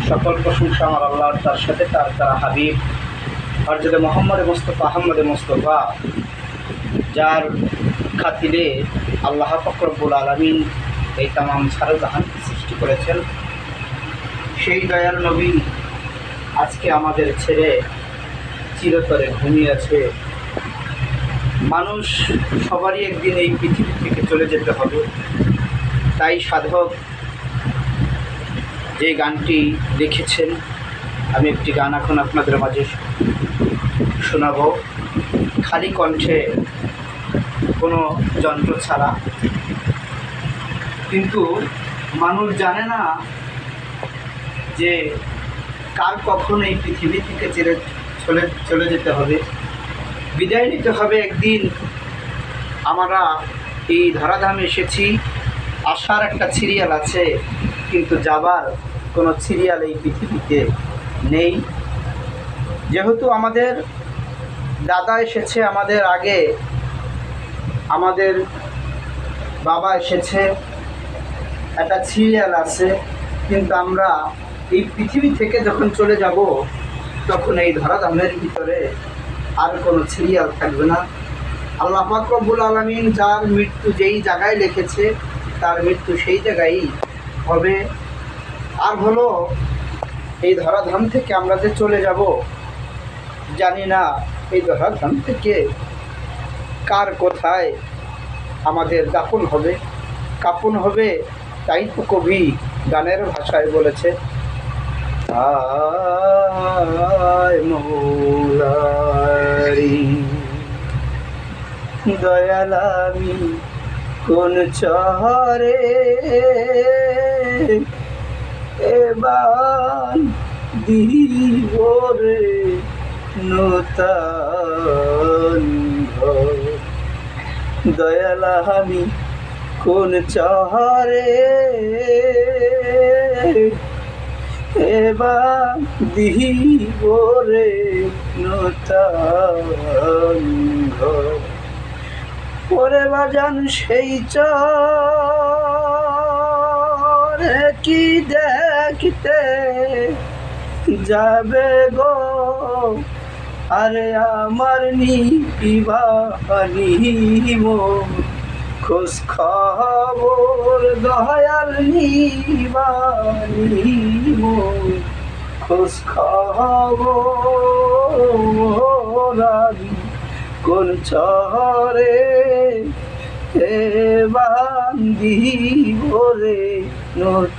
সকল প্রশংসা আমার আল্লাহর, তার সাথে তার হাবিব হযরত মুহাম্মদ মুস্তাফা আহমদে মুস্তফা, যার খাতিরে আল্লাহ পাক রব্বুল আলামিন এই তামাম সারাজাহান সৃষ্টি করেছেন। সেই দয়ার নবী আজকে আমাদের ছেড়ে চিরতরে ঘুমিয়েছে। মানুষ সবারই একদিন এই পৃথিবী থেকে চলে যেতে হবে, তাই সাধক যে গানটি লিখেছেন, আমি একটি গান এখন আপনাদের মাঝে শোনাব, খালি কণ্ঠে, কোনো যন্ত্র ছাড়া। কিন্তু মানুষ জানে না যে কার কখন এই পৃথিবী থেকে চলে যেতে হবে, বিদায় নিতে হবে একদিন। আমরা এই ধরাধামে এসেছি, আসার একটা সিরিয়াল আছে, কিন্তু যাবার কোনো সিরিয়াল এই পৃথিবীতে নেই। যেহেতু আমাদের দাদা এসেছে আমাদের আগে, আমাদের বাবা এসেছে, একটা সিরিয়াল আছে, কিন্তু আমরা এই পৃথিবী থেকে যখন চলে যাব তখন এই ধরাধামের ভিতরে আর কোনো সিরিয়াল থাকবে না। আল্লাহ পাক রব্বুল আলামিন যার মৃত্যু যেই জায়গায় লিখেছে তার মৃত্যু সেই জায়গায়ই হবে। আর হলো এই ধরাধাম থেকে আমরা যে চলে যাব, জানি না এই ধরাধাম থেকে কার কোথায় আমাদের দাফন হবে, কাফন হবে। তাই তো কবি গানের ভাষায় বলেছে, আয় মৌলারি দয়াল আমি কোন চরে এবার দিব রে নূতন ঘর। দয়াল আমি কোন চরে এবার দিব রে নূতন ঘর। ওরে বাজান সেই চরে কি দেখতে যাবে গো, আরে আমার নিবানিব খোঁজ খবর দয়াল নিবানিব খোঁজ খবর আমি কোন চরে বান্দিব রে।